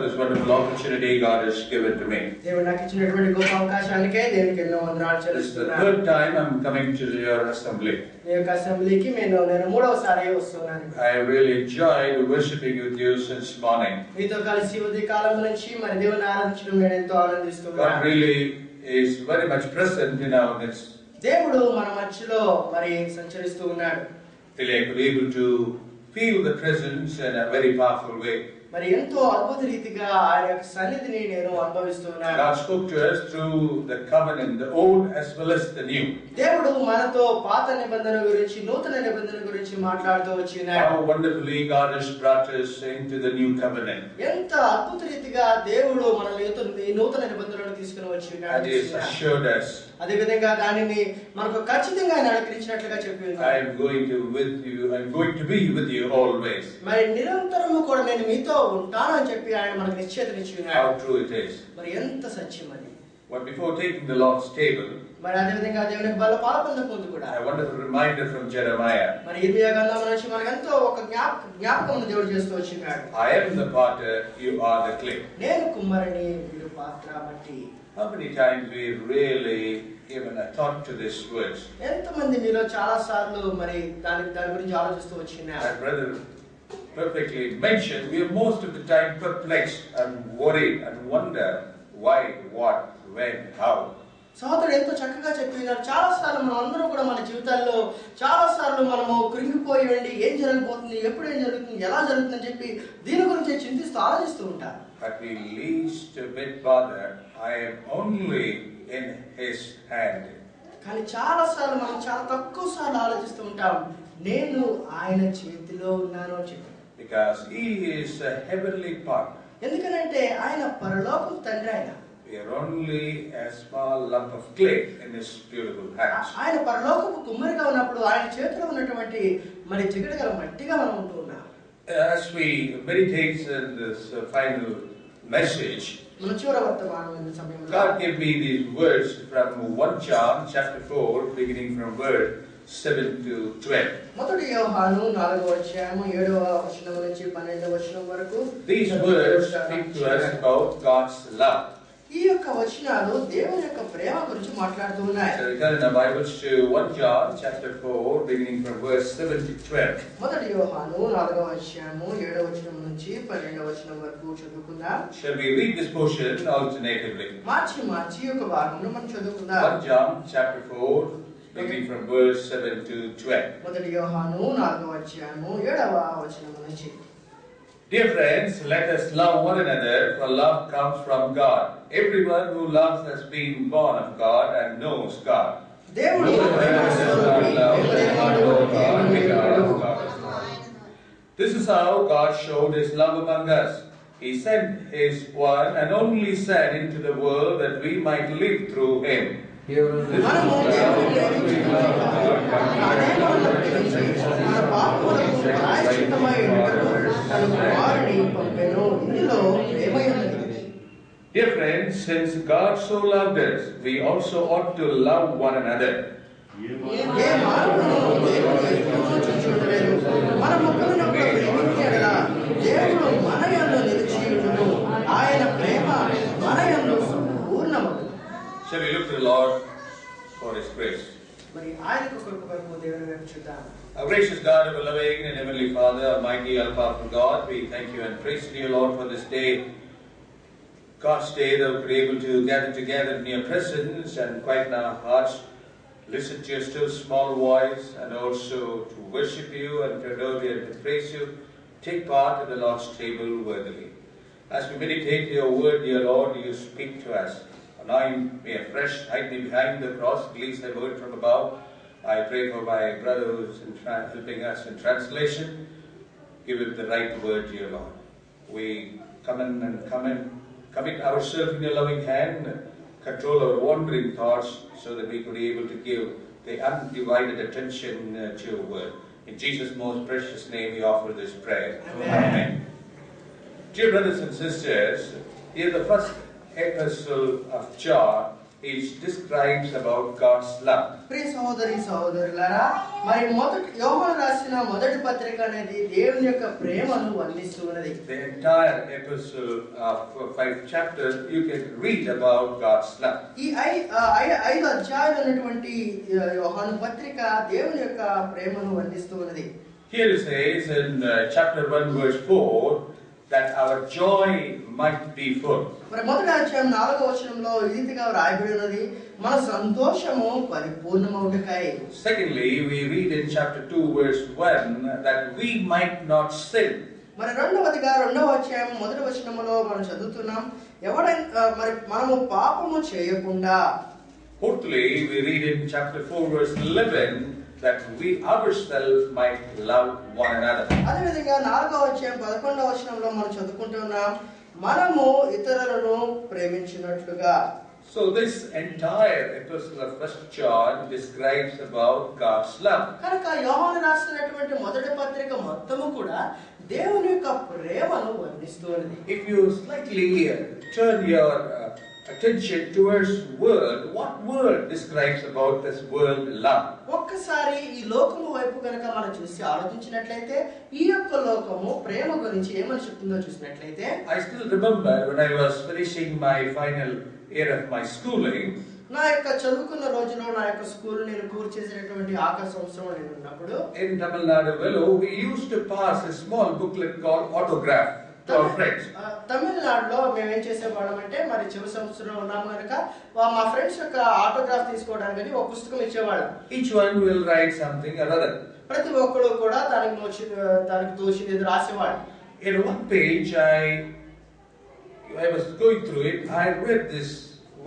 This wonderful opportunity God has given to me. This is the third time I'm coming to your assembly. I really enjoyed worshiping with you since morning. God really is very much present in our midst. Really, I could be able to feel the presence in a very powerful way. God spoke to us through the covenant, the old as well as the new. How wonderfully God has brought us into the new covenant. And He has assured us, I am going to be with you always. How true it is. But before taking the Lord's table, a wonderful reminder from Jeremiah. I am the potter, you are the clay. How many times we really given a thought to these words? My brother perfectly mentioned, we are most of the time perplexed and worried and wonder why, what, when, how. సహోదరుడు ఎంతో చక్కగా చెప్పినారు. చాలా సార్లు మనం అందరం కూడా మన జీవితాల్లో చాలా సార్లు మనము కృంగిపోయి ఉండి ఏం జరగబోతుంది, ఎప్పుడు ఏం జరుగుతుంది, ఎలా జరుగుతుందని చెప్పి దీని గురించి చింతిస్తూ ఆలోచిస్తూ ఉంటారు. But we least a bit bothered. I am only in His hand. కానీ చాలా సార్లు మనం చాలా తక్కువ సార్లు ఆలోచిస్తూ ఉంటాం, నేను ఆయన చేతిలో ఉన్నాను అని చెప్పి. Because He is a heavenly partner. ఎందుకంటే ఆయన పరలోకపు తండ్రి. ఆయన we are only a small lump of clay in His beautiful hands. ఆయన పరలోకపు కుమ్మరిగా ఉన్నప్పుడు ఆయన చేతిలో ఉన్నటువంటి మరి చిగడగల మట్టిగా మనం ఉంటూ ఉన్నాం. As we meditate in this final message, God gave me these words from 1 John chapter 4, beginning from verse 7 to 12. These words speak to us about God's love. ఈ యొక్క వచనాలు దేవుని యొక్క ప్రేమ గురించి మాట్లాడుతూ ఉన్నాయి. So we turn in our Bibles to 1 John chapter 4, beginning from verse 7 to 12. మొదటి యోహాను 4వ అధ్యాయము 7వ వచనం నుంచి 12వ వచనం వరకు చదువుకుందాం. Shall we read this portion alternatively? మార్చి ఒక భాగమును మనం చదువుకుందాం. 1 John chapter 4, beginning from verse 7 to 12. మొదటి యోహాను 4వ అధ్యాయము 7వ వచనం నుంచి. Dear friends, let us love one another, for love comes from God. Everyone who loves has been born of God and knows God. This is how God showed His love among us. He sent His one and only Son into the world that we might live through Him. Dear friends, since God so loved us, we also ought to love one another. Shall we look to the Lord for His grace? Our gracious God, our loving and heavenly Father, Almighty, all-powerful God, we thank you and praise you, Lord, for this day, God's day, that we're able to gather together in your presence and quieten our hearts, listen to your still small voice, and also to worship you and to adore you and to praise you, take part in the Lord's table worthily. As we meditate your word, dear Lord, you speak to us. Anoint me afresh, hide me behind the cross, release thy word from above. I pray for my brother who's helping us in translation. Give him the right word, dear Lord. We commit ourselves in your loving hand, control our wandering thoughts so that we could be able to give the undivided attention to your word. In Jesus' most precious name we offer this prayer. Amen. Dear brothers and sisters, here the first epistle of John it describes about God's love. ప్రియ సహోదరి సహోదరులారా, మరి యోహాను రాసిన మొదటి పత్రిక అనేది దేవుని యొక్క ప్రేమను వర్ణిస్తూ ఉన్నది. The entire epistle of 5 chapters you can read about God's love. ఈ 5 అధ్యాయాలు ఉన్నటువంటి యోహాను పత్రిక దేవుని యొక్క ప్రేమను వర్ణిస్తూ ఉన్నది. Here it says in chapter 1 verse 4 that our joy might be full. మరి మొదటి అధ్యాయం 4వ వచనంలో ఈ రీతిగా వ్రాయబడి ఉన్నది, మన సంతోషము పరిపూర్ణమవుటకై. Secondly, we read in chapter 2 verse 1 that we might not sin. మరి రెండవదిగా 2వ అధ్యాయం మొదటి వచనములో మనం చదువుతున్నాం, ఎవడైనా మరి మనము పాపము చేయకుండా. Fourthly, we read in chapter 4 verse 11 that we ourselves might love one another. అదే విధంగా 4వ అధ్యాయం 11వ వచనంలో మనం చదువుకుంటున్నాం, మనము ఇతరులను ప్రేమించినట్లుగా. So this entire epistle of 1 John describes about God's love. కనుక యోహాను రాసినటువంటి మొదటి పత్రిక మొత్తము కూడా దేవుని యొక్క ప్రేమను వర్ణిస్తుంది. If you slightly turn your attention towards word, what word describes about this world love? ఒక్కసారి ఈ లోకము వైపు కనుక మనం చూసి ఆలోచించినట్లయితే ఈ యొక్క లోకము ప్రేమ గురించి ఏమని చెప్తుందో చూసినట్లయితే, I still remember when I was finishing my final year of my schooling. నా యొక్క చదువుకున్న రోజులో నా యొక్క స్కూల్ నేను పూర్తి చేసినటువంటి ఆఖరి సంవత్సరం నేను ఉన్నప్పుడు In Tamil Nadu, we used to pass a small booklet called autograph to our friends. తమిళనాడులో మేము ఏం చేసేవాళ్ళం అంటే, మరి చివరి సంవత్సరం ఉన్నాము కనుక మా ఫ్రెండ్స్ యొక్క ఆటోగ్రాఫ్ తీసుకోవడానికి ఒక పుస్తకం ఇచ్చేవాళ్ళం. Each one will write something or other. ప్రతి ఒక్కరు కూడా దానికి తోచినది రాసేవాడు. In one page, I was going through it. I read this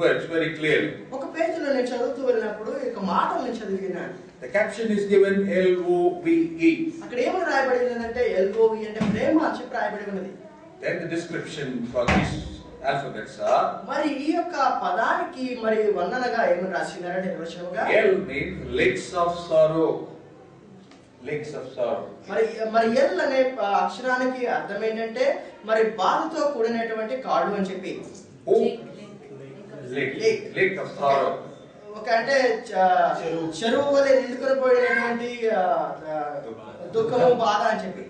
words very clearly. ఒక పేజీలో నేను చదువుతూ వెళ్ళినప్పుడు ఈ మాటలు నేను చదివినాను. The caption is given LOVE. అక్కడ ఏమని రాయబడింది అంటే LOVE అంటే ప్రేమ అని చెప్పి రాయబడి ఉన్నది. Then the description for these alphabets are. మరి ఈ యొక్క పదానికి మరి వర్ణనగా ఏమని రాసినారంటే నిర్వచనముగా L means lakes of sorrow. Lakes of sorrow. మరి L అనే అక్షరానికి అర్థం ఏంటంటే మరి బాధతో కూడినటువంటి కాడు అని చెప్పి. Lake of sorrow. ఒక అంటే చెరువు వలె నిండుకొని పోయినటువంటి దుఃఖము బాధ అని చెప్పి.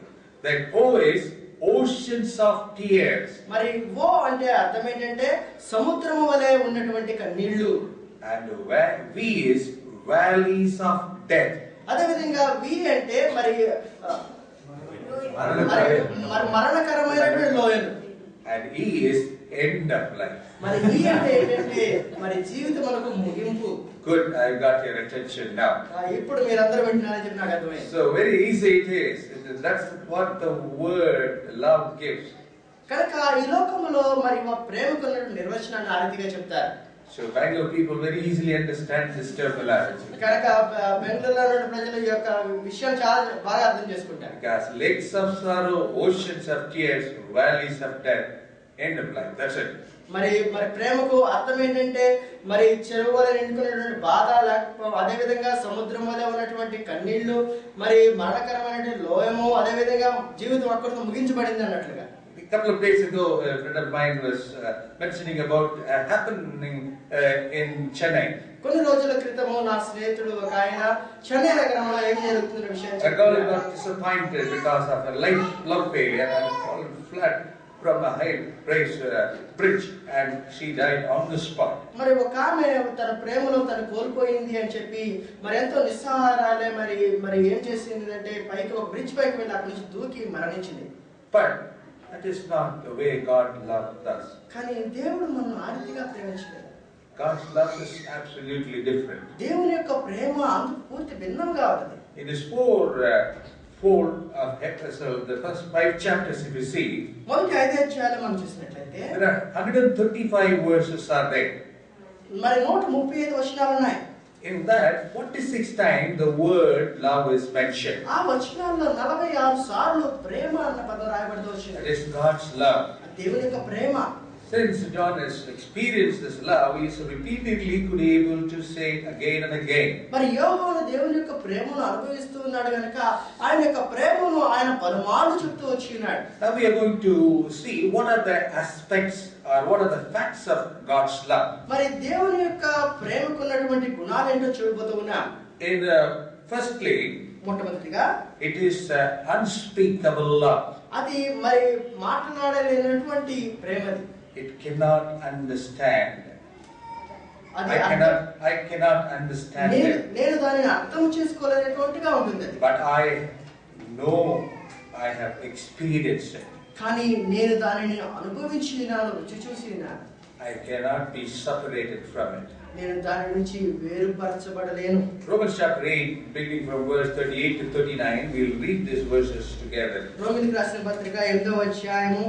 Then O is oceans of tears. మరి ఓ అంటే అర్థం ఏంటంటే సముద్రము వలె ఉన్నటువంటి కన్నీళ్లు. And V is valleys of death. అదే విధంగా వి అంటే మరి మరణకరమైనటువంటి లోయలు. And E is end of life. మరి ఈ అంటే ఏంటంటే మరి జీవితమునకు ముగింపు. Good, I got your attention now. ఇప్పుడు మీరందరూ వింటున్నారని చెప్పి నాకు అర్థమైంది. So very easy it is. That's what the word love gives. కనుక ఈ లోకములో మరి ప్రేమకు నిర్వచనాన్ని ఆ రీతిగా చెప్తారు. So Bangalore people very easily understand this terminology. కనుక బెంగళూరులో ఉన్న ప్రజలు ఈ యొక్క విషయం చాలా బాగా అర్థం చేసుకుంటారు. Because lakes of sorrow, oceans of tears, valleys of death, end of life. That's it. మరి ప్రేమకు అర్థం ఏంటంటే మరి చెరువు వలె నిండుకున్నటువంటి బాధ, లేకపోతే అదే విధంగా సముద్రం వలె ఉన్నటువంటి కన్నీళ్లు, మరి మరణకరమైనటువంటి లోయము, అదే విధంగా జీవితం అక్కడితో ముగించబడింది అన్నట్లుగా. A couple of days ago, a friend of mine was mentioning about happening in Chennai. కొన్ని రోజుల క్రితము నా స్నేహితుడు ఒక ఆయన చెన్నై నగరంలో ఏం జరుగుతున్న విషయం A girl got disappointed because of a light love failure and fallen flat from a high bridge and she died on the spot. మరి ఒక ఆమె తన ప్రేమలో తను కోల్పోయింది అని చెప్పి మరి ఎంతో నిస్సహారాలే మరి ఏం చేసింది అంటే పైకి ఒక బ్రిడ్జ్ పైకి వెళ్ళి అక్కడి నుంచి దూకి మరణించింది. But that is not the way God loved us. కానీ దేవుడు మనల్ని ఆ రీతిగా ప్రేమించలేదు. God's love is absolutely different. దేవుని యొక్క ప్రేమ అందుకు పూర్తి భిన్నంగా ఉంటుంది. In this fold of epistle, the first 5 chapters if you see, మొదటి 5 అధ్యాయాలు మనం చూసినట్లయితే there are 135 verses are there. మరి 135 వచనాలు ఉన్నాయి. In that 46 times the word love is mentioned. ఆ వచనాల్లో 46 సార్లు ప్రేమ అన్న పదం రాయబడుతూ వచ్చింది. That is God's love. దేవుని యొక్క ప్రేమ. Since John has experienced this love, he is repeatedly could able to say it again and again. మరి యోహాను దేవుని యొక్క ప్రేమను అనుభవిస్తూ ఉన్నాడు గనుక ఆయన యొక్క ప్రేమను ఆయన పలుమార్లు చెప్తూ వచ్చి ఉన్నాడు. Now we are going to see what are the aspects or what are the facts of God's love. మరి దేవుని యొక్క ప్రేమకు ఉన్నటువంటి గుణాలు ఏంటో చూడబోతూ ఉన్నాం. In firstly, మొట్టమొదటిగా it is unspeakable love. అది మరి మాట్లాడలేనటువంటి ప్రేమది. It cannot understand. అది I cannot understand it. నేను దానిని అర్థం చేసుకోలేనటువంటిగా ఉంటుంది అది. But I know, I have experienced it. కానీ నేను దానిని అనుభవించి ఉన్నాను, రుచి చూసి ఉన్నాను. I cannot be separated from it. నేను దాని నుంచి వేరుపరచబడలేను. Romans chapter 8, beginning from verse 38 to 39, we will read these verses together. రోమీయులకు రాసిన పత్రిక 8వ అధ్యాయము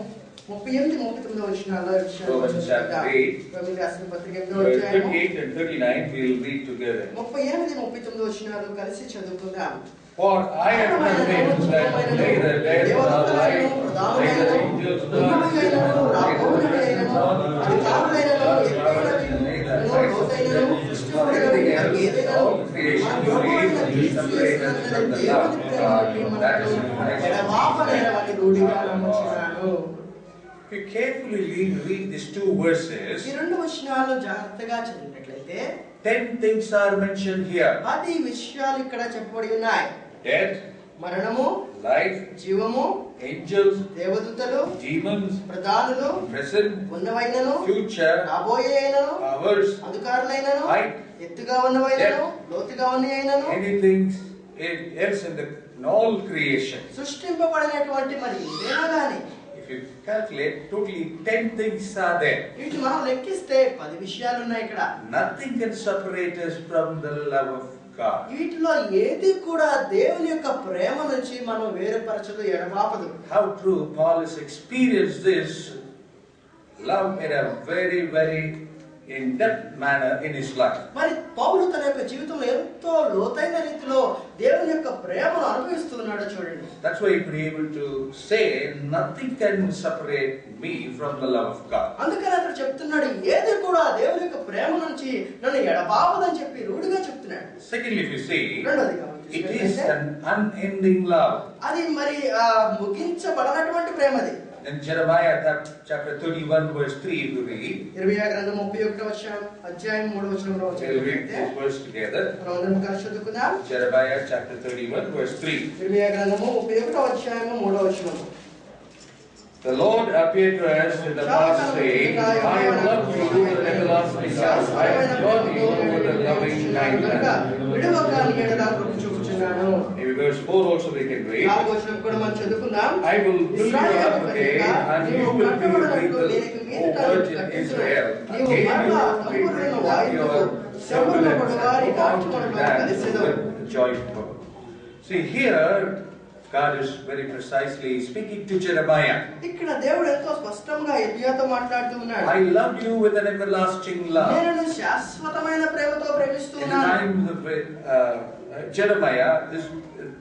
38 39 వచనాల్లో Romans chapter 8, రోమీయులకు రాసిన పత్రిక 8వ verse అధ్యాయము 38 and 39, we will read together. 38 39 వచనాలు కలిసి చదువుకుందాం. For I am convinced that neither death nor life, neither angels nor principalities, nor anything else, all creation will be able to separate us from the love of God that is in Christ. If you carefully read these two verses, ఈ రెండు వచనాలను జాగ్రత్తగా చదివినట్లయితే 10 things are mentioned here. 10 విషయాలు ఇక్కడ చెప్పబడి ఉన్నాయి. Death, మరణము, life, జీవము, angels, దేవదూతలు, demons, ప్రధానులు, present, ఉన్నవైనను, future, రాబోయేనను, powers, అధికారులైనను, height, ఎత్తుగా ఉన్నవైనను, లోతుగా ఉన్నవైనను, anything else in all creation. సృష్టింపబడినటువంటి మరి ఏదైనా గాని If you calculate, totally 10 things are there. వీటిని మనం లెక్కిస్తే 10 విషయాలు ఉన్నాయి ఇక్కడ. Nothing can separate us from the love of God. వీటిలో ఏది కూడా దేవుని యొక్క ప్రేమ నుంచి మనం వేరుపరచదు, ఎడబాపదు. How true Paul has experienced this love in a very, very in-depth manner in his life. మరి పౌలు తన యొక్క జీవితంలో ఎంతో లోతైన రీతిలో దేవుని యొక్క ప్రేమను అనుభవిస్తున్నాడో చూడండి. That's why he could be able to say, nothing can separate me from the love of God. అందుకని అతను చెప్తున్నాడు, ఏది కూడా దేవుని యొక్క ప్రేమ నుంచి నన్ను ఎడబాపదని చెప్పి రూఢిగా చెప్తున్నాడు. Secondly, if you see, రెండోదిగా it is an unending love. అది మరి ముగించబడనటువంటి ప్రేమది. In Jeremiah chapter 31 verse 3, if you read, ఇర్మియా గ్రంథం 31వ అధ్యాయం 3వ వచనంలో we'll read this verse together. మనమందరం కలిసి చదువుకుందాం. Jeremiah chapter 31 verse 3. ఇర్మియా గ్రంథము 31వ అధ్యాయము 3వ వచనం. The Lord appeared to us in the past saying, I have loved you with an everlasting love. I have drawn you with a loving kindness. విడువక నీ ఎడల కృప చూపుచున్నాను. Maybe verse 4 also we can read. 4వ వచనం కూడా మనం చదువుకుందాం. I will build you up again, and you will be with the virgin Israel. Again you will be with your semblance, and bound to dance with joyful. See here, God is very precisely speaking to Jeremiah. ఇక్కడ దేవుడు ఎంతో స్పష్టంగా ఇర్మియాతో మాట్లాడుతూ ఉన్నాడు. I loved you with an everlasting love. నేను శాశ్వతమైన ప్రేమతో In the ప్రేమిస్తున్నాను. time of Jeremiah, the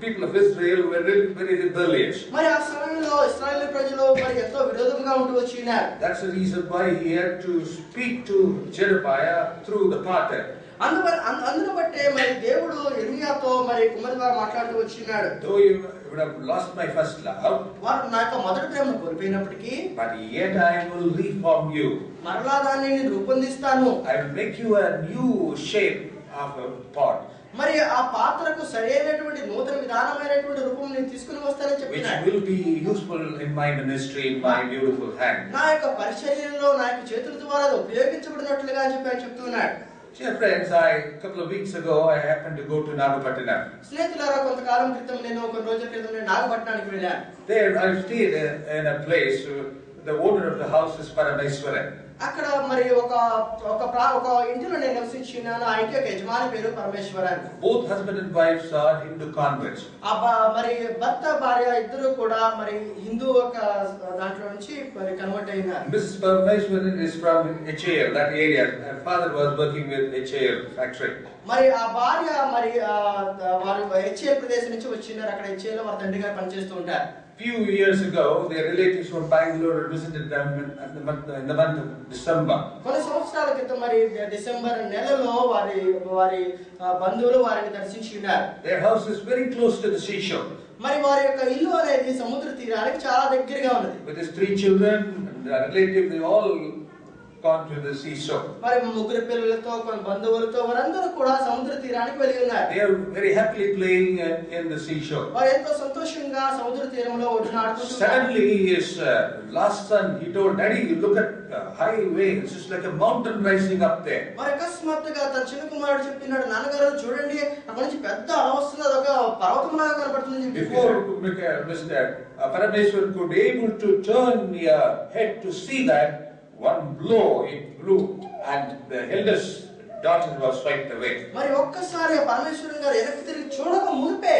people of Israel were very rebellious. మరి ఆ సమయంలో ఇశ్రాయేలు ప్రజలు మరి ఎంతో విరోధంగా ఉంటూ వచ్చినారు. That's the reason why he had to speak to Jeremiah through the potter. అందును బట్టే మరి దేవుడు ఇర్మియాతో మరి కుమార్ ద్వారా మాట్లాడుతూ వచ్చినాడు. Though you would have lost my first love, వారు నా యొక్క మొదటి ప్రేమను కోల్పోయినప్పటికీ, but yet I will reform you. మరలా దాన్ని నేను రూపొందిస్తాను. I will make you a new shape of a pot, మరి ఆ పాత్రకు సరైనటువంటి నూతన విధానమైనటువంటి రూపం నేను తీసుకుని వస్తానని which చెప్పినాడు. will be useful in my ministry, in my beautiful hand. నా యొక్క పరిచర్యలో నా యొక్క చేతుల ద్వారా అది ఉపయోగించబడినట్లుగా అని చెప్పి ఆయన చెప్తున్నాడు. Dear friends, a couple of weeks ago I happened to go to Nagapattinam. స్నేహితులారా, కొంతకాలం క్రితం నేను కొన్ని రోజుల క్రితం నేను నాగపట్నానికి వెళ్ళాను. There I stayed in a place. The owner of the house is Parameswaran. అక్కడ మరి ఒక ఇంటిలో నేను నివసించినాను. ఆ ఇంటి యొక్క యజమాని పేరు Parameswaran. Both husband and wives are Hindu converts. మరి భర్త భార్య ఇద్దరు కూడా మరి హిందూ ఒక దాంట్లో నుంచి మరి కన్వర్ట్ అయినారు. Mrs. Parameswaran is from HAL, that area. Her father was working with HAL factory. మరి ఆ భార్య మరి వారు HAL ప్రదేశం నుంచి వచ్చినారు. అక్కడ HAL లో వారి తండ్రి గారు పనిచేస్తూ ఉంటారు. few years ago, their relatives from Bangalore visited them in the month of December. కొన్ని సంవత్సరాల క్రితం మరి డిసెంబర్ నెలలో వారి బంధువులు వారిని దర్శించి ఉన్నారు. Their house is very close to the seashore. మరి వారి యొక్క ఇల్లు అనేది సముద్ర తీరానికి చాలా దగ్గరగా ఉన్నది. With his 3 children and their relatives, they all gone to the seashore. మరి ముగ్గురు పిల్లలతో కొన్ని బంధువులతో వారందరూ కూడా సముద్ర తీరానికి వెళ్ళి ఉన్నారు. They are very happily playing in the seashore. వారు ఎంతో సంతోషంగా సముద్ర తీరంలో ఒడ్డున ఆడుకుంటున్నారు. Suddenly his last son, he told, "Daddy, you look at the highway. It's just like a mountain rising up there." మరి అకస్మాత్తుగా తన చిన్న కుమారుడు చెప్పినాడు, నాన్నగారు చూడండి అక్కడ నుంచి పెద్ద అల వస్తుంది, అదొక పర్వతంలాగా కనబడుతుంది. Before Mr. Parameswar could able to turn your head to see that, one blow it blew and the eldest daughter was swept away. మరి ఒక్కసారి పరమేశ్వరుని గారు వెనక్కి తిరిగి చూడక మునిపే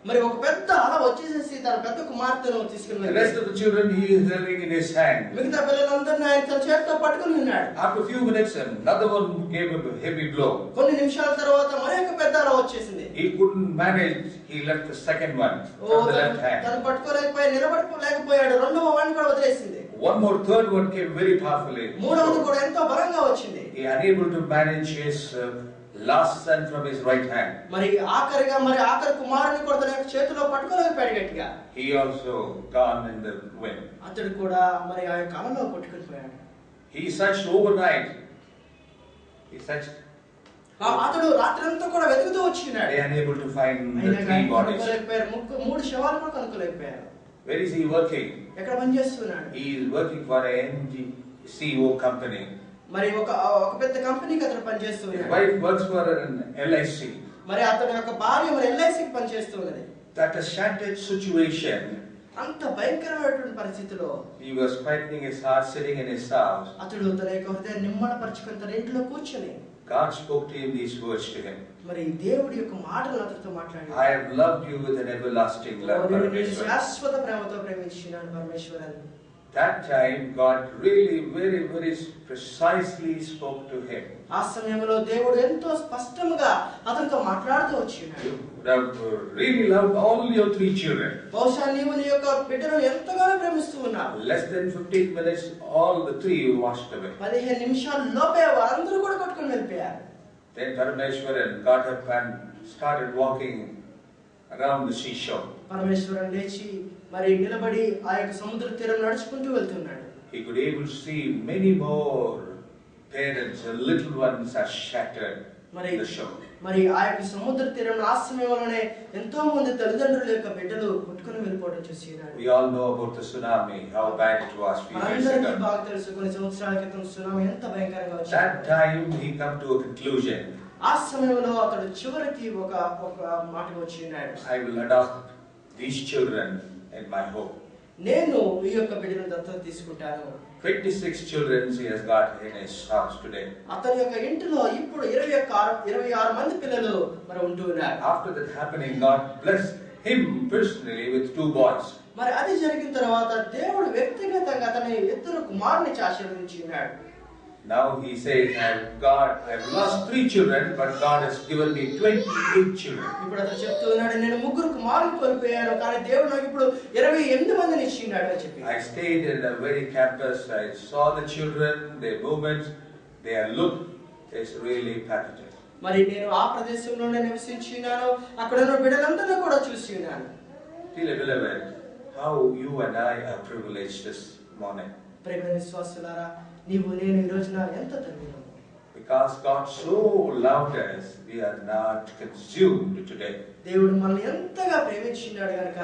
మరి ఒక పెద్ద అల వచ్చేసేసి తన పెద్ద కుమార్తెను తీసుకుని The rest of the children he is holding in his hand. మిగతా పిల్లలందరినీ ఆయన తన చేతితో పట్టుకుని ఉన్నాడు. After a few minutes, another one gave a heavy blow. కొన్ని నిమిషాల తర్వాత మరి ఒక పెద్ద అల వచ్చేసింది. He couldn't manage. He left the second one from the left hand. తను పట్టుకోలేకపోయి నిలబడలేకపోయాడు. రెండవ వాడిని కూడా వదిలేసింది. One more, third one came very powerfully. మూడవది కూడా ఎంతో బలంగా వచ్చింది. He unable to manage his last son from his right hand. మరి ఆఖరి కుమారుని కూడా తన చేతిలో పట్టుకోలేకపోయాడు గట్టిగా. He also gone in the wind. అతడు కూడా మరి ఆ యొక్క అలలో కొట్టుకుని పోయాడు. He searched overnight. He searched. అతడు రాత్రంతా కూడా వెతుకుతూ వచ్చినాడు. They unable to find the 3 bodies. మూడు శవాలు కూడా కనుక్కోలేకపోయారు. Where is he working? ఎక్కడ పని చేస్తున్నాడు? He is working for a NGCO company. మరి ఒక పెద్ద కంపెనీకి అతను పని చేస్తున్నాడు. His wife works for an LIC. మరి అతని యొక్క భార్య మరి LICకి పని చేస్తున్నది. That a shattered situation. అంత భయంకరమైనటువంటి పరిస్థితిలో He was quieting his heart, sitting in his house. అతడు తన యొక్క హృదయాన్ని నిమ్మడపరుచుకొని తన ఇంట్లో కూర్చొని God spoke to him these words to him. మరి దేవుడి యొక్క మాటలు అతనితో మాట్లాడాడు. I have loved you with an everlasting love, Parameshwar. శాశ్వత ప్రేమతో ప్రేమించినాను పరమేశ్వరుని. That time God really very very precisely spoke to him. ఆ సమయంలో దేవుడు ఎంతో స్పష్టంగా అతనితో మాట్లాడుతూ వచ్చినాడు. You have really loved all your 3 children. బహుశా నీవు నీ యొక్క బిడ్డలను ఎంతగానో ప్రేమిస్తూ ఉన్నావు. Less than 15 minutes, all the 3 washed away. 15 నిమిషాల లోపే వారందరూ కూడా కొట్టుకొని వెళ్ళిపోయారు. Then Parameshwaran got up and started walking around the seashore. పరమేశ్వరుడు లేచి మరి నిలబడి ఆ యొక్క సముద్ర తీరం నడుచుకుంటూ వెళ్తున్నాడు. He could able to see many more parents and little ones are shattered in the shore. మరి ఆ యొక్క సముద్ర తీరంలో ఆ సమయంలోనే ఎంతో మంది తల్లిదండ్రుల యొక్క బిడ్డలు కొట్టుకొని వెళ్ళిపోవడం చూసినాడు. We all know about the tsunami, how bad it was few years అందరికీ ago. బాగా తెలుసు కొన్ని సంవత్సరాల క్రితం సునామీ ఎంత భయంకరంగా వచ్చింది. That time he come to a conclusion. ఆ సమయంలో అతడు చివరికి ఒక మాటకు వచ్చినాడు. I will adopt these children in my home. నేను ఈ యొక్క బిడ్డలను దత్తత తీసుకుంటాను. 26 children he has got in his house today. అతని యొక్క ఇంటిలో ఇప్పుడు 26 మంది పిల్లలు మరి ఉంటూ ఉన్నారు. After that happening, God blessed him personally with 2 boys. మరి అది జరిగిన తర్వాత దేవుడు వ్యక్తిగతంగా అతని 2 కుమారుని ఆశీర్వదించినాడు. Now he says, I've lost 3 children, but God has given me 28 children. ఇప్పుడు అతను చెప్తూ ఉన్నాడు, నేను 3 కుమారులను కోల్పోయాను కానీ దేవుడు నాకు ఇప్పుడు 28 మందిని ఇచ్చినాడు అని చెప్పి. I stayed in the very campus. I saw the children, their movements, their look is really pathetic. మరి నేను ఆ ప్రదేశంలోనే నివసించినాను. అక్కడ ఉన్న బిడ్డలందరినీ కూడా చూసి ఉన్నాను. Dear beloved, how you and I are privileged this morning. ప్రియమైన విశ్వాసులారా, నీవు నేను ఈ రోజున ఎంత ధన్యులము. Because God so loved us, we are not consumed today. దేవుడు మనల్ని ఎంతగా ప్రేమించినాడు గనుక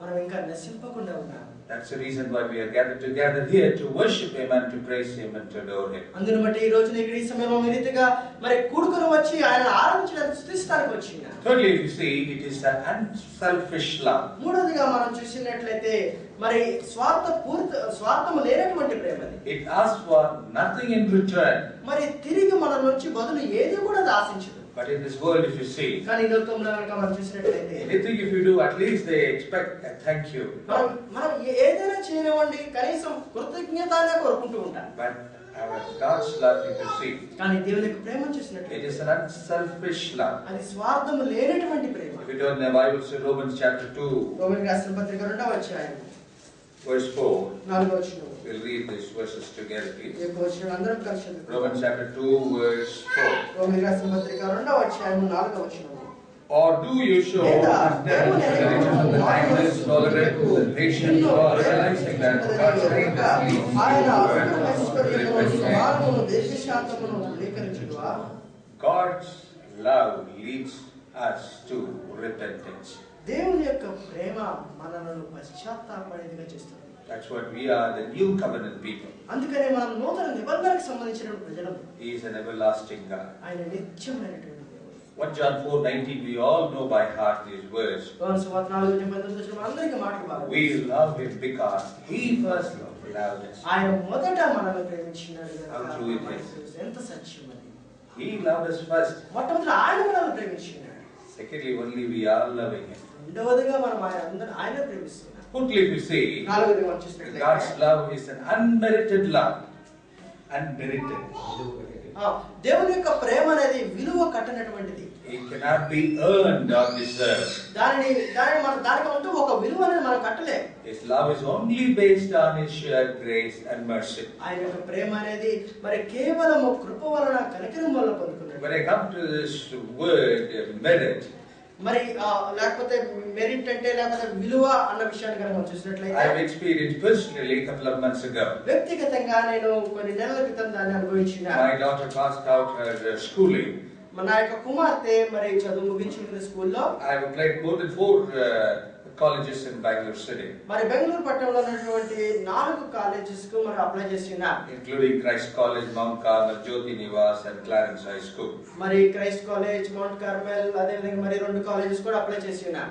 మనం ఇంకా నశింపకుండా ఉన్నాము. That's the reason why we are gathered together here to worship Him and to praise Him and to adore Him. అందును బట్టి ఈ రోజున ఇక్కడ ఈ సమయంలో ఈ రీతిగా మరి కూడుకొని వచ్చి ఆయనను ఆరాధించడానికి స్తుతిస్తానికి వచ్చినాం. Thirdly, if you see, it is an unselfish love. మూడోదిగా మనం చూసినట్లయితే మరి స్వార్థము లేనటువంటి ప్రేమ. It asks for nothing in return. మరి తిరిగి మన నుంచి బదులు ఏది కూడా ఆశించదు. But in this world, if you see, కానీ ఈ లోకంలో కనుక మనం చూసినట్లయితే anything if you do, at least they expect a thank you. మనం ఏదైనా చేయనివ్వండి కనీసం కృతజ్ఞతనే కోరుకుంటూ ఉంటాం. But our God's love, if you see, కానీ దేవుని యొక్క ప్రేమను చూసినట్లయితే it is an unselfish love. అది స్వార్థము లేనటువంటి ప్రేమ. If you turn the Bible to Romans chapter 2, Roman రాసిన పత్రిక 2వ అధ్యాయం verse 4. నాలుగో వచనం. We'll read these verses together, please. ఈ వచనం అందరం కలిసి చదువుకుందాం. Romans chapter 2, verse 4. రోమీయులకు రాసిన పత్రిక 2వ అధ్యాయం 4వ వచనం. Or do you show kindness, tolerance, and patience, or realizing that God's God's love leads us to repentance. దేవుని యొక్క ప్రేమ మనలను పశ్చాత్తాపడేదిగా చేస్తుంది. That's what we are, the new covenant people. అందుకనే మనం నూతన నిబంధనకు సంబంధించిన ప్రజలం. He is an everlasting God. ఆయన నిత్యమైనటువంటి 1 John 4:19, we all know by heart these words. We love him because he first loved us. How true it is. He loved us first. Secondly, only we are loving him. Fourthly, we say, God's love is an unmerited love. Unmerited. దేవుని యొక్క ప్రేమ అనేది విలువ కట్టనటువంటిది. It cannot be earned or deserved. దానికంటూ ఒక విలువ అనేది మనం కట్టలేం. His love is only based on his sheer grace and mercy. ఆయన యొక్క ప్రేమ అనేది మరి కేవలం కృప వలన కనికరం వలన పొందుకున్నాడు. When I come to this word merit, మరి లేకపోతే మెరిట్ అంటే లేకపోతే విలువ అన్న విషయాన్ని కనుక మనం చూసినట్లయితే I have experienced personally a couple of months ago. వ్యక్తిగతంగా నేను కొన్ని నెలల క్రితం దాన్ని అనుభవించిన. My daughter passed out her schooling. నా యొక్క కుమార్తె మరి చదువు ముగించుకున్న స్కూల్లో I have applied more than 4 colleges in Bangalore city. మరి బెంగళూరు పట్టణంలో ఉన్నటువంటి 4 కాలేజెస్ కు మరి అప్లై చేసినా, including Christ College, Mount Carmel, Jyoti Nivas and Clarence High School. మరి క్రైస్ట్ కాలేజ్, మౌంట్ కార్మెల్, అదే విధంగా మరి 2 కాలేజెస్ కూడా అప్లై చేసినా.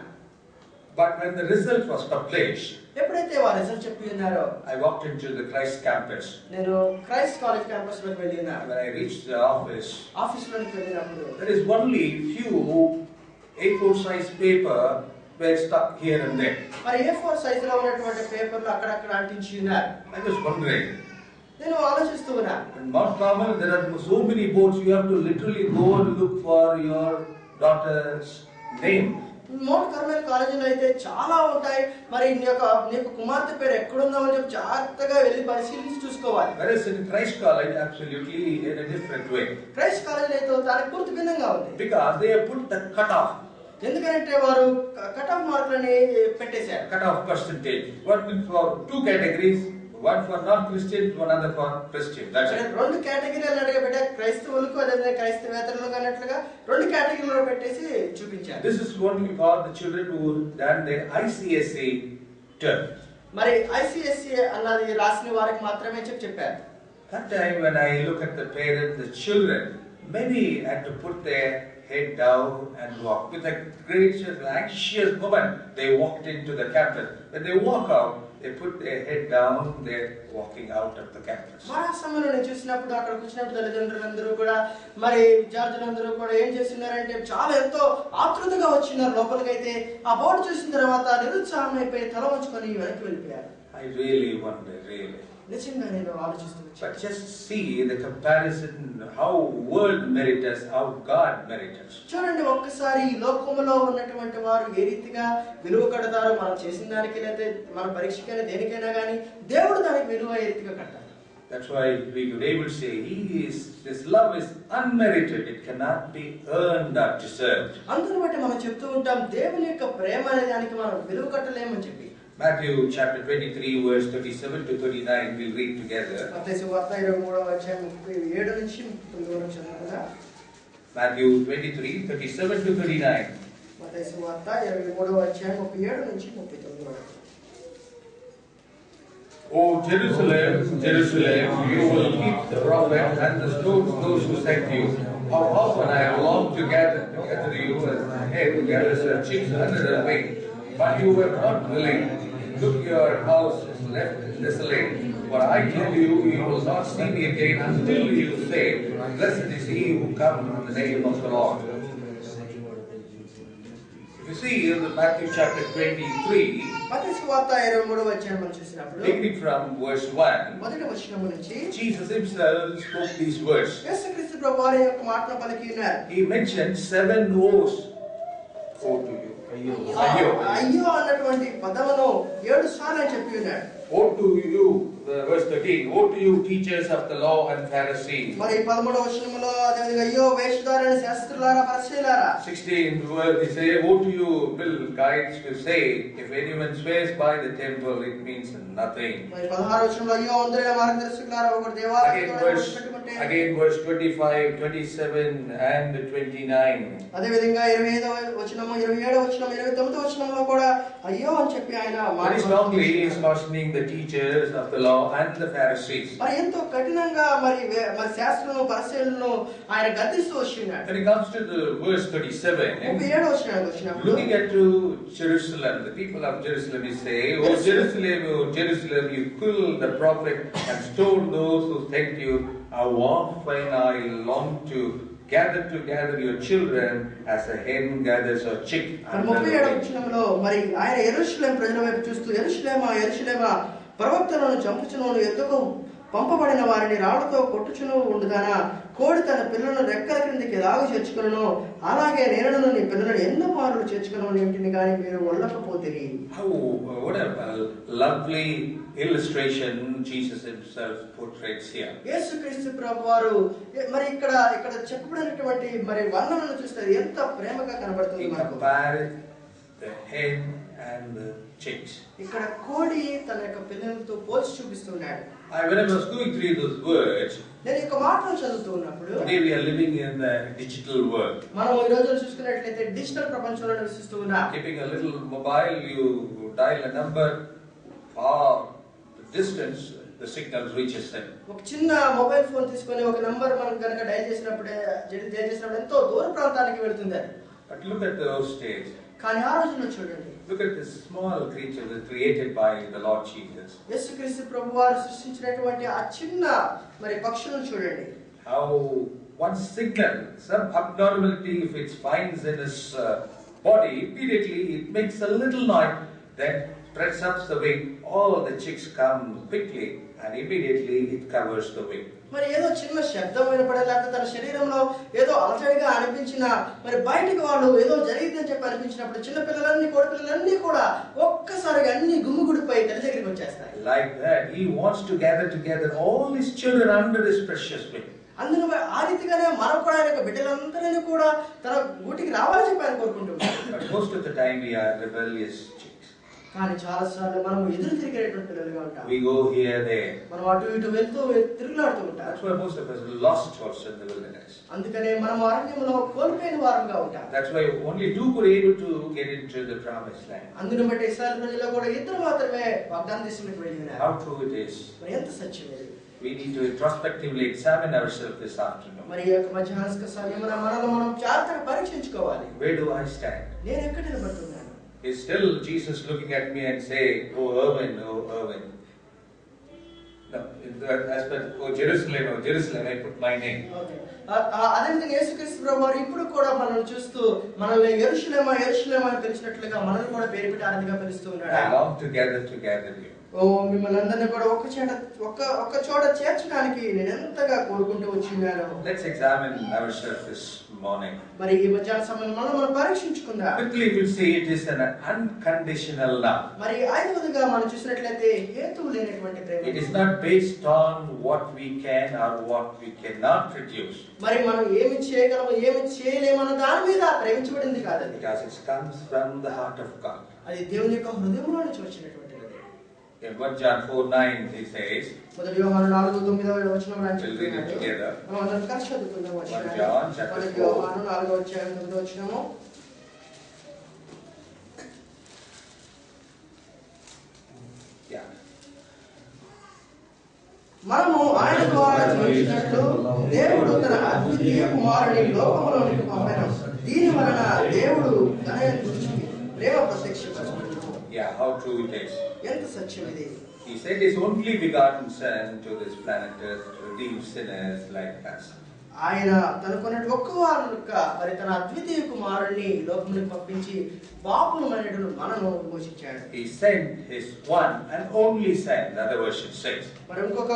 But when the result was published, ఎప్పుడైతే ఆ రిజల్ట్ చెప్పి ఉన్నారో, I walked into the Christ campus. నేను క్రైస్ట్ కాలేజ్ క్యాంపస్ లోకి వెళ్ళినా. When I reached the office, office లోకి వెళ్ళినప్పుడు there is only few A4 size paper were stuck here and there. మరి A4 సైజ్ లో ఉన్నటువంటి పేపర్లు అక్కడక్కడ అంటించి ఉన్నారు. I was wondering. నేను ఆలోచిస్తూ ఉన్నా. In Mount Carmel there are so many boards, you have to literally go and look for your daughter's name. Mount Carmel కాలేజీలో అయితే చాలా ఉంటాయి. మరి నీకు కుమార్తె పేరు ఎక్కడుందో అని చెప్పి జాగ్రత్తగా వెళ్ళి పరిశీలించి చూసుకోవాలి. Whereas in Christ College, absolutely in a different way. Christ కాలేజీలో అయితే దానికి పూర్తి భిన్నంగా ఉంది. Because they have put the cut-off. ఎందుకంటే వారు కట్ ఆఫ్ మార్కులని పెట్టేశారు. Cut-off percentage. One for 2 categories. One for non-Christians, one other for Christians. That's it. 2 కేటగిరీలు అడిగా పెట్టా, క్రైస్తవులకు అదే క్రైస్తవేతరులకు అన్నట్లుగా 2 కేటగిరీలో పెట్టేసి చూపించారు. This is only for the children who done their ICSE term. మరి ICSE అన్నది రాసిన వారికి మాత్రమే చెప్పారు. That time when I look at the parents, the children, many had to put their head down and walk. With a great anxious moment, they walked into the campus. When they walk out, they put their head down, they're walking out of the campus. మా సమయంలో నేను చూసినప్పుడు అక్కడికి వచ్చినప్పుడు తల్లిదండ్రులందరూ కూడా మరి విద్యార్థులందరూ కూడా ఏం చేస్తున్నారంటే చాలా ఎంతో ఆతృతగా వచ్చినారు లోపలికైతే. ఆ బోర్డు చూసిన తర్వాత నిరుత్సాహం అయిపోయి తల వంచుకొని వెనక్కి వెళ్ళిపోయారు. I really wonder, really. నిజంగా నేను ఆలోచిస్తున్నాను. But just see the comparison, how world merit us, how God merit us. చూడండి ఒక్కసారి ఈ లోకములో ఉన్నటువంటి వారు ఏ రీతిగా విలువ కడతారో మనం చేసిన దానికి లేదా మన పరీక్షకైనా దేనికైనా కానీ దేవుడు దానికి విలువ ఏ రీతిగా కట్టాలి. That's why we could able to say His love is unmerited. It cannot be earned or deserved. అందుని బట్టి మనం చెప్తూ ఉంటాం దేవుని యొక్క ప్రేమ అనే దానికి మనం విలువ కట్టలేమని చెప్పి. Matthew chapter 23 verse 37 to 39 we'll read together. మత్తయి సువార్త 23వ అధ్యాయం 37 నుంచి 39 వరకు చదువుకుందాం. Matthew 23 37 to 39. మత్తయి సువార్త 23వ అధ్యాయం 37 నుంచి 39 వరకు. Oh Jerusalem, Jerusalem, you will keep the prophet and the stones those who sent you. How often I have longed to gather you as a hen gathers her chicks under her wing, but you were not willing. Look, your house is left desolate. For I tell you, you will not see me again until you say, blessed is he who comes in the name of the Lord. You see in Matthew chapter 23, మత్తయి సువార్త 23వ అధ్యాయం మనం చూసినప్పుడు beginning from verse 1, మొదటి వచనం నుంచి Jesus himself spoke these words. యేసుక్రీస్తు ప్రభువారి యొక్క మాటను పలికి ఉన్నారు. He mentioned 7 woes. Woe to you. అయ్యో అన్నటువంటి పదమును 7 సార్లు చెప్పి ఉన్నాడు. Woe to you, verse 13, woe to you teachers of the law and Pharisees. మరి 13వ వచనములో అదే విధంగా అయ్యో వేషధారులైన శాస్త్రులారా పరిసయ్యులారా. 16th verse they say, woe to you, Bill guides to say, if anyone swears by the temple, it means nothing. మరి 16వ వచనంలో అయ్యో అందరైన మార్గదర్శకులారా ఒకరు దేవాలయం పెట్టుకుంటే. Again verse 25, 27 and 29. అదే విధంగా 25వ వచనము 27వ వచనం 29వ వచనంలో కూడా అయ్యో అని చెప్పి ఆయన very strongly he is cautioning the teachers of the law and the Pharisees. మరి ఎంతో కఠినంగా మరి శాస్త్రులను పరిసయ్యులను ఆయన గద్దిస్తూ వచ్చున్నాడు. When it comes to the verse 37, 37వ వచనానికి వచ్చినప్పుడు looking at to Jerusalem, the people of Jerusalem, he say, oh Jerusalem, you killed the prophet and stoned those who sent you. How often I long to gather together your children as a hen gathers her chick. 37వ వచనంలో మరి ఆయన యెరూషలేము ప్రజల వైపు చూస్తూ యెరూషలేమా ప్రవక్తలను చంపుచును ఎద్దుకు పంపబడిన వారిని రాళ్లతో కొట్టుచును ఉండుదానా కోడి తన పిల్లలను రెక్కల క్రిందికి ఎలాగ చేర్చుకును అలాగే నేను నీ పిల్లలను ఎన్నో మారులు చేర్చుకును ఏంటిని కానీ మీరు వల్లకపోతిరి. What a lovely illustration Jesus himself portrays here. యేసుక్రీస్తు ప్రభువారు మరి ఇక్కడ చెప్పబడినటువంటి మరి వర్ణనను చూస్తే ఎంత ప్రేమగా కనబడుతుంది మనకు. Compare the hen and the chicks. ఇక్కడ కోడి తన యొక్క పిల్లలతో పోల్చి చూపిస్తున్నాడు. When I was going through those words, నేను ఈ మాటలు చదువుతూ ఉన్నప్పుడు today we are living in the digital world. మనం ఈ రోజు చూసుకున్నట్లయితే డిజిటల్ ప్రపంచంలో నివసిస్తూ ఉన్నాం. Keeping a little mobile, you dial a number, far distance, the signal reaches them. ఒక చిన్న మొబైల్ ఫోన్ తీసుకొని ఒక నంబర్ మనం కనుక డయల్ చేసినప్పుడు ఎంతో దూర ప్రాంతానికి వెళ్తుంది. But look at those days. కానీ ఆ రోజుల్లో చూడండి. Look at this small creature that created by the Lord Jesus. యేసుక్రీస్తు ప్రభువారు సృష్టించినటువంటి ఆ చిన్న మరి పక్షులను చూడండి. How one signal, some abnormality, if it finds in his body, immediately it makes a little noise, then spreads up the wing. All the chicks come quickly, and immediately it covers the wing. మరి ఏదో చిన్న శబ్దం వినపడే లేకపోతే తన శరీరంలో ఏదో అలజడిగా అనిపించిన మరి బయటకు వాళ్ళు ఏదో జరిగిందని చెప్పి అనిపించినప్పుడు చిన్న పిల్లలన్నీ కోడి పిల్లలన్నీ కూడా ఒక్కసారిగా అన్ని గుమ్మిగుడిపై తల్లి దగ్గరికి వచ్చేస్తాయి. Like that, he wants to gather together all his children under his precious wing. అందులో ఆ రీతిగానే మనం కూడా ఆయన యొక్క బిడ్డలందరినీ కూడా తన గూటికి రావాలని చెప్పి ఆయన కోరుకుంటున్నాం. But most of the time we are rebellious chicks. కానీ చాలా సార్లు మనం ఎదురు తిరిగేటువంటి పిల్లలుగా ఉంటాం. We go here, there. మనం అటు ఇటు వెళ్తూ తిరుగులాడుతూ ఉంటాం. That's why most of us are lost also in the wilderness. అందుకనే మనం అరణ్యంలో కోల్పోయిన వారంగా ఉంటాం. That's why only two were able to get into the promised land. అందును బట్టి ఇశ్రాయేలు ప్రజలు కూడా ఇద్దరు మాత్రమే వాగ్దాన దేశంలోకి వెళ్ళినారు. How true it is. మరి ఎంత సత్యం ఇది. We need to introspectively examine ourselves this afternoon. మరి ఈ యొక్క మధ్యాహ్న సమయమున మనల్ని మనం జాగ్రత్తగా పరీక్షించుకోవాలి. Where do I stand? నేను ఎక్కడ నిలబడుతున్నాను? Is still Jesus looking at me and say, "Oh Irwin, oh Irwin." No, as per Jerusalem, I put my name. Okay. అదే విధంగా యేసుక్రీస్తు ప్రభువారు ఇప్పుడు కూడా మనల్ని చూస్తూ మనల్ని యెరూషలేమా అని పిలిచినట్లుగా మనల్ని కూడా పేరు పెట్టి ఆనందంగా పిలుస్తూ ఉన్నాడు. I long to gather you. మిమ్మల్ని అందరినీ కూడా ఒక్క చోట చేర్చడానికి నేను ఎంతగా కోరుకుంటూ వచ్చినాను. Let's examine ourselves this morning. మరి ఈ మధ్యాహ్న సమయంలో మనం పరీక్షించుకుందాం. Quickly we'll say it is an unconditional love. మరి ఐదవదిగా మనం చూసినట్లయితే హేతువు లేనటువంటి ప్రేమ. It is not based on what we can or what we cannot produce. మరి మనం ఏమి చేయగలము ఏమి చేయలేము అన్న దాని మీద ప్రేమించబడింది కాదు. Because it comes from the heart of God. అది దేవుని యొక్క హృదయంలో నుంచి వచ్చినటువంటిది. In 1 John 4:9 he says, మొదటి యోహాను 4:9 వచనం రాసి we'll read it together. మనం అందరం కలిసి చదువుకుందాం. 1 John chapter 4. యోహాను 4:9 వచనము. Yeah. మనము ఆయన ద్వారా జీవించినట్లు దేవుడు తన అద్వితీయ కుమారుని లోకములోనికి పంపెను. దీని వలన దేవుడు తన ప్రేమ ప్రత్యక్షపరచును. Yeah, how true it is. ఎంత సత్యం ఇది. He sent his only begotten son to this planet earth to redeem sinners like us. ఆయన తనకున్నటువంటి ఒక్కవారుక మరి తన అద్వితీయ కుమారుని లోకమునికి పంపించి పాపులమైనటువంటి మనను విమోచించాడు. He sent his one and only son, the other version says. మరి ఇంకొక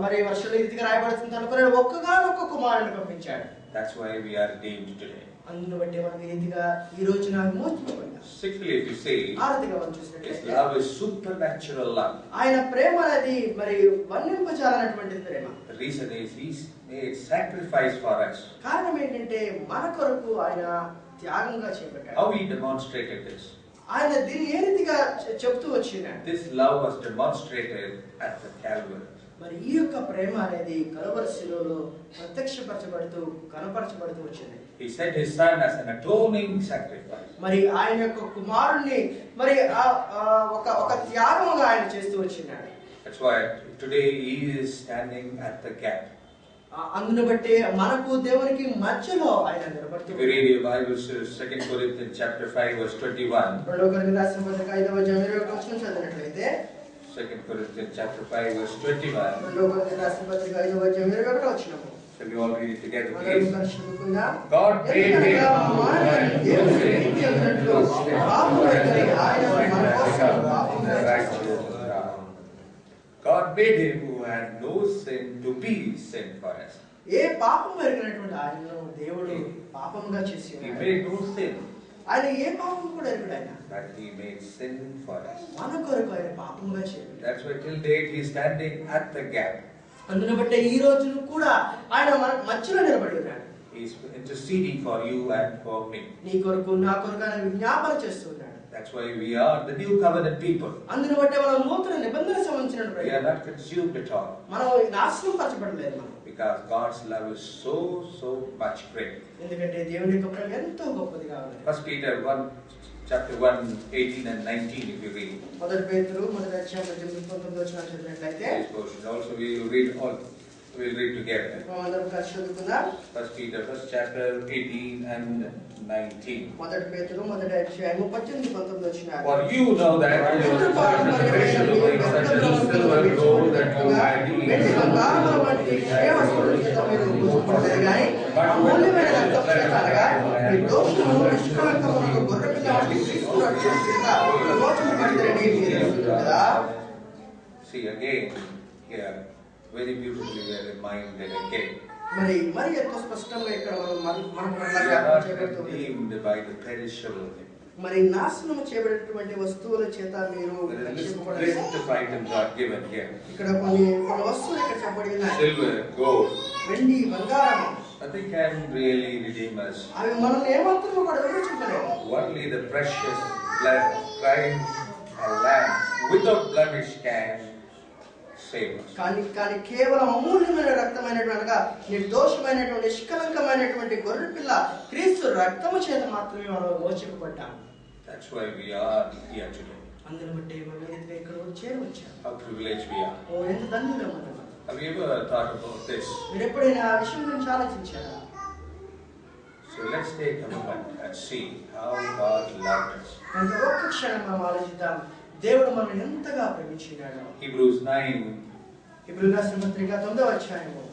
మరి వర్షంలో రీతిగా రాయబడుతుంది తనకున్న ఒక్కగానొక్క కుమారుని పంపించాడు. That's why we are redeemed today. అందును బట్టి మనం ఈ రీతిగా ఈ రోజున విమోచించబడ్డాం. Sixthly, if you see, ఆరతిగా మనం His చూసినట్లయితే love is supernatural love. ఆయన ప్రేమ అనేది మరి వర్ణింపజాలనటువంటి ప్రేమ. The reason is He's made sacrifice for us. కారణం ఏంటంటే మన కొరకు ఆయన త్యాగంగా చేపట్టాడు. How He demonstrated this? ఆయన దీన్ని ఏ రీతిగా చెప్తూ వచ్చినాడు. This love was demonstrated at the Calvary. మరి ఈ యొక్క ప్రేమ అనేది కల్వరి శిలువలో ప్రత్యక్షపరచబడుతూ కనపరచబడుతూ వచ్చింది. He sent His Son as an atoning sacrifice. మరి ఆయన యొక్క కుమారుణ్ణి మరి ఒక త్యాగముగా ఆయన చేస్తూ వచ్చినాడు. That's why today He is standing at the gap. అందును బట్టి మనకు దేవునికి మధ్యలో ఆయన నిలబడుతూ. If you read your Bibles, 2 Corinthians chapter 5 verse 21. 2 కొరింథీయులకు రాసిన పత్రిక 5వ అధ్యాయం 21వ వచనం చదివినట్లయితే 2 Corinthians chapter 5 verse 21. 2 కొరింథీయులకు రాసిన పత్రిక 5వ అధ్యాయం 21వ వచనం. Shall we all read it together, మనం please? కలిసి చదువుకుందాం. God made Him దేవుని నీతి అన్నట్లు పాపము లేని ఆయన మన కోసం పాపముగా చేశాడు. God made Him who had no sin to be sin for us. ఏ పాపం ఎరిగినటువంటి ఆయనను దేవుడు పాపముగా చేసి He ఉన్నాడు. made no sin, ఆయన ఏ పాపం కూడా ఎరుగుడు ఆయన. but He made sin for us. మన కొరకు ఆయన పాపముగా చేయడు. That's why till date He is standing at the gap. అందును బట్టి ఈ రోజును కూడా ఆయన మన మధ్యలో నిలబడి ఉన్నాడు. He is interceding for you and for me. నీ కొరకు నా కొరకు ఆయన విజ్ఞాపన చేస్తున్నాడు. That's why we are the new covenant people. అందును బట్టి మనం నూతన నిబంధన సంబంధించిన We are not consumed at all. మనం నాశనం పరచబడలేదు మనం. Because God's love is so much great. ఎందుకంటే దేవుని యొక్క ప్రేమ ఎంతో గొప్పదిగా ఉంది. First Peter 1, chapter 1, 18 and 19, if you read. మొదటి పేతురు మొదటి అధ్యాయం 19 వచనాలు చదివినట్లయితే This portion also we will read all. We will read together. మనం కలిసి చదువుకుందాం. First Peter, first chapter 18 and 19. మొదటి పేతురు మొదటి అధ్యాయం 18 19 వచనాలు. For you know that you are consecration of things such as silver, gold, and gold, వెండి బంగారముల వంటి క్షయ వస్తువుల చేత మీరు పూజింపబడతారు గాని అమూల్యమైన రక్తము చేత అనగా మీ దోషములు నిష్కళంకమునకు గొర్రెపిల్ల వంటి క్రీస్తు రక్తము చేత విమోచింపబడతారని మీరు ఎరుగుదురు కదా. See again here, very beautifully we are reminded again. మరి ఎంతో స్పష్టంగా ఇక్కడ మనం We are not redeemed by the perishable thing. మరి నాశనము చేయబడినటువంటి వస్తువుల చేత మీరు రక్షింపబడలేదు. List of items are given here. ఇక్కడ కొన్ని వస్తువులు ఇక్కడ చెప్పబడి ఉన్నాయి. Silver, gold. వెండి బంగారం Nothing can really redeem us. అవి మనం ఏమాత్రం కూడా విమోచించలేము. Only the precious blood of Christ and Lamb without blemish can save us. కానీ కేవలం అమూల్యమైన రక్తమైనటువంటి అనగా నిర్దోషమైనటువంటి నిష్కలంకమైనటువంటి గొర్రెపిల్ల క్రీస్తు రక్తము చేత మాత్రమే మనం విమోచింపబడ్డాం. That's why we are here today. అందును బట్టి మనం ఏదైతే ఇక్కడ చేరవచ్చాం. How privileged we are. ఓ ఎంత ధన్యులం మనం. Have you ever thought about this? మీరు ఎప్పుడైనా ఆ విషయం గురించి ఆలోచించారా? So let's take a moment and see how God loved us. అంటే ఒక్క క్షణం మనం ఆలోచిద్దాం. దేవుడు మనల్ని ఎంతగా ప్రేమించినాడు. Hebrews 9, హెబ్రీయులకు రాసిన పత్రిక 9వ అధ్యాయము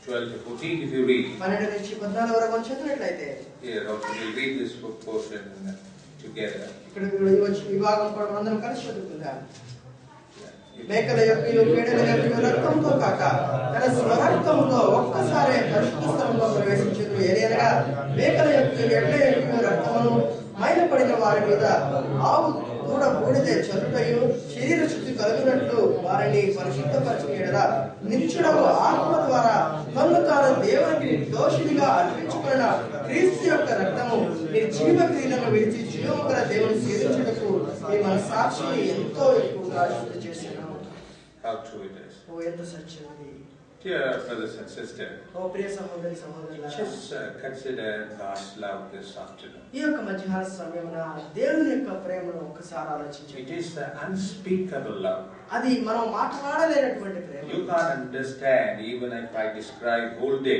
12 to 14, if you read. 12 నుంచి 14 వరకు మనం చదివినట్లయితే Here also we'll read this portion together. ఇక్కడ ఈ భాగం కూడా మనందరం కలిసి చదువుకుందాం. Yeah. మేకల యొక్క పేడల యొక్క రక్తంతో కాక తన స్వరక్తముతో ఒక్కసారి పరిశుద్ధ స్థలంలో ప్రవేశించును. ఏలయనగా మేకల యొక్క ఎడ్ల యొక్క రక్తమును మైలపడిన వారి మీద ఆవు దూడ బూడిదే చల్లుటయు శరీర శుద్ధి కలుగునట్లు వారిని పరిశుద్ధపరచుకునేలా నిత్యుడము ఆత్మ ద్వారా తన్ను తాను దేవునికి దోషినిగా అర్పించుకున్న క్రీస్తు యొక్క రక్తము మీ జీవ క్రియలను విడిచి జీవము గల దేవుని సేవించుటకు మీ మన సాక్షిని ఎంతో ఎక్కువగా శుద్ధి చేసినాము. How true it is. ఓ ఎంత సత్యం ఇది. Dear brothers and sisters, ఓ ప్రియ సహోదరి సహోదరులారా, just consider God's love this afternoon. ఈ యొక్క మధ్యాహ్న సమయమున దేవుని యొక్క ప్రేమను ఒక్కసారి ఆలోచించండి. It is the unspeakable love. అది మనం మాట్లాడలేనటువంటి ప్రేమ. You can't understand even if I describe whole day.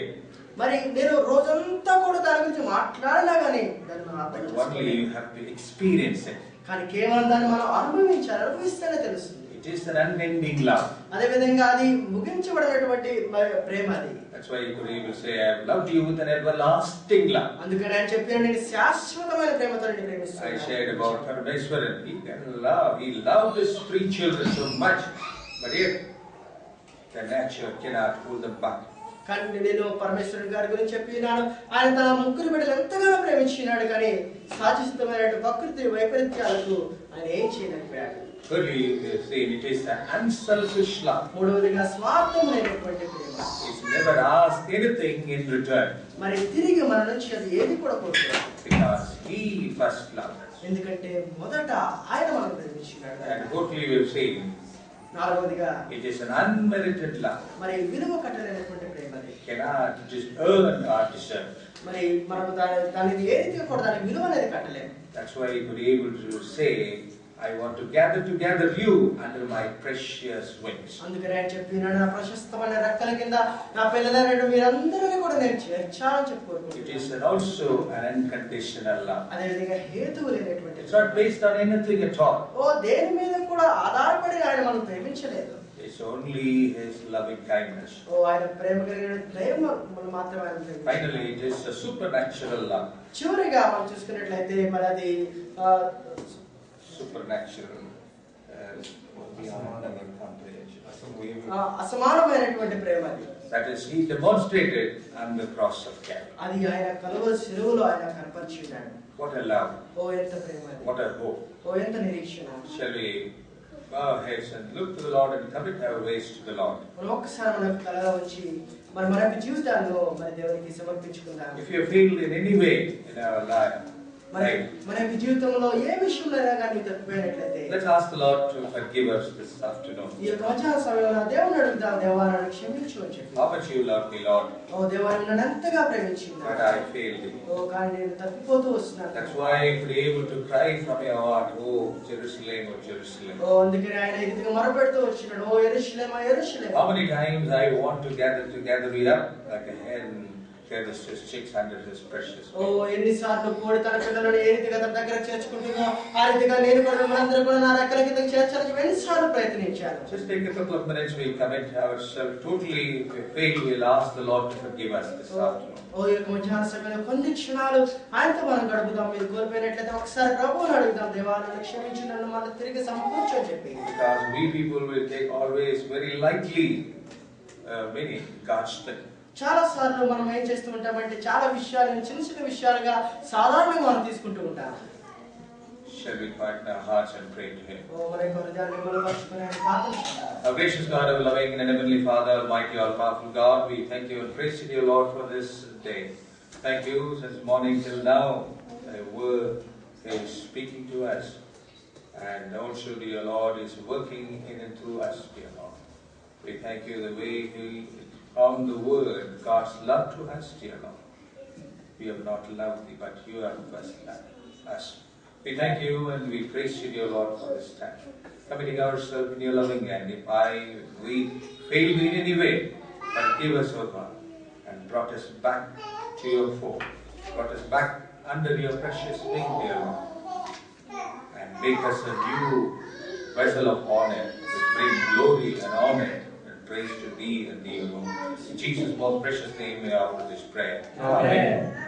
మరి నేను రోజంతా కూడా దాని గురించి మాట్లాడినా గానీ దాన్ని మనం అర్థం Only చేసుకోలేము. you have to experience it. కానీ కేవలం దాన్ని మనం అనుభవిస్తేనే తెలుస్తుంది. It is an unending love. అదే విధంగా అది ముగించబడినటువంటి ప్రేమ అది. That's why you could even say, I have loved you with an everlasting love. అందుకని ఆయన చెప్పిన నేను శాశ్వతమైన ప్రేమతో నిన్ను I ప్రేమిస్తున్నాను. shared about Parameswaran. He loved his 3 children so much, but yet the nature cannot hold them back. కానీ నేను పరమేశ్వరుడు గారి గురించి చెప్పినాను. ఆయన తన ముగ్గురు బిడ్డలు ఎంతగానో ప్రేమించినాడు, కానీ సాచిస్తమైన ప్రకృతి వైపరీత్యాలకు ఆయన ఏం చేయలేకపోయాడు. Thirdly, we have seen it is an unselfish love. మూడవదిగా స్వార్థం లేనటువంటి ప్రేమ. It's never asked anything in return. మరి తిరిగి మన నుంచి అది ఏది కూడా కోరుకోదు. Because He first loved us. ఎందుకంటే మొదట ఆయన మనల్ని ప్రేమించినాడు. And fourthly, we have seen నాలుగవదిగా it is an unmerited love. మరి విలువ కట్టలేనటువంటి ప్రేమ. Cannot just earn or deserve. మరి మనము దానికి ఏ రీతిగా కూడా దానికి విలువ అనేది కట్టలేము. That's why He could be able to say, I want to gather together you under my precious wings. అందుకనే ఆయన చెప్పినాడు, నా ప్రశస్తమైన రెక్కల కింద నా పిల్లలైన మీరందరినీ కూడా నేను చేర్చాలని చెప్పుకుంటున్నాను. It is also an unconditional love. అదే విధంగా హేతువు లేనటువంటి. It's not based on anything at all. దేని మీద కూడా ఆధారపడి ఆయన మనం ప్రేమించలేదు. It's only His loving kindness. ఆయన ప్రేమ కలిగిన ప్రేమ మనం మాత్రమే ఆయన ప్రేమించాలి. Finally, it is a supernatural love. చివరిగా మనం చూసుకున్నట్లయితే మరి అది Supernatural, beyond our comprehension. అసమానమైనటువంటి ప్రేమ అది. That is, He demonstrated on the cross of Calvary. అది ఆయన కలువరి శిలువలో ఆయన కనపరిచాడు. What a love! ఎంత ప్రేమ అది. What a hope! ఎంత నిరీక్షణ. Shall we bow our heads and look to the Lord and commit our ways to the Lord? మనం ఒక్కసారి మనకు తలగా వచ్చి మరి మన యొక్క జీవితాల్లో మరి దేవునికి సమర్పించుకుందాం. If you feel in any way in our life, మన యొక్క జీవితంలో ఏ విషయంలో కానీ తప్పిపోయినట్లయితే, let's ask the Lord to forgive us this afternoon. ఈ యొక్క మధ్యాహ్న సమయంలో దేవుని అడుగుదాం, దేవా నన్ను క్షమించు అని చెప్పి. How much you love me, Lord? ఓ దేవా నన్ను ఎంతగా ప్రేమించింది. But I failed you. ఓ కానీ నేను తప్పిపోతూ వస్తున్నాను. That's why I could be able to cry from your heart, oh Jerusalem, oh Jerusalem. ఓ అందుకని ఆయన ఈ రీతిగా మొరపెడుతూ వచ్చినాడు, ఓ యెరూషలేమా యెరూషలేమా. How many times I want to gather you up like a hen gathers his chicks under his precious wings. ఓ ఎన్నిసార్లు కోడి తన పిల్లలను ఏ రీతిగా తన దగ్గర చేర్చుకుంటుందో ఆ రీతిగా నేను కూడా మిమ్మల్ని కూడా నా రెక్కల కింద చేర్చాలని ఎన్నిసార్లు ప్రయత్నించాను. Just take a couple of minutes, we'll commit ourselves totally. If we fail, we'll ask the Lord to forgive us this afternoon. ఓ యొక్క మధ్యాహ్న సమయంలో కొన్ని క్షణాలు ఆయనతో మనం గడుపుదాం. మీరు కోల్పోయినట్లయితే ఒకసారి ప్రభువుని అడుగుదాం, దేవా నన్ను క్షమించు, నన్ను మళ్ళీ తిరిగి సమకూర్చు అని చెప్పి. Because we people will take always very lightly many God's things. చాలా సార్లు మనం ఏం చేస్తూ ఉంటామంటే చాలా విషయాలను చిన్న చిన్న విషయాలుగా సాధారణంగా మనం తీసుకుంటూ ఉంటాం. Shall we quieten our hearts and pray to Him? ఓ మన యొక్క హృదయాన్ని బలపరుచుకుని ఆయన ప్రార్థించుకుందాం. Our gracious God, our loving and heavenly Father, Almighty, all-powerful God, we thank you and praise you, dear Lord, for this day. Thank you since morning till now. Thy word is speaking to us, and also, dear Lord, is working in and through us, dear Lord. We thank you the way He found the word, God's love to us, dear Lord. We have not loved thee, but you have first loved us. We thank you and we praise you, dear Lord, for this time. Committing ourselves in your loving hand. If we failed in any way, forgive us, O God, and brought us back to your fold. Brought us back under your precious wing, dear Lord. And make us a new vessel of honor, to bring glory and honor and praise to thee and thee alone. In Jesus' most precious name we offer this prayer. Amen.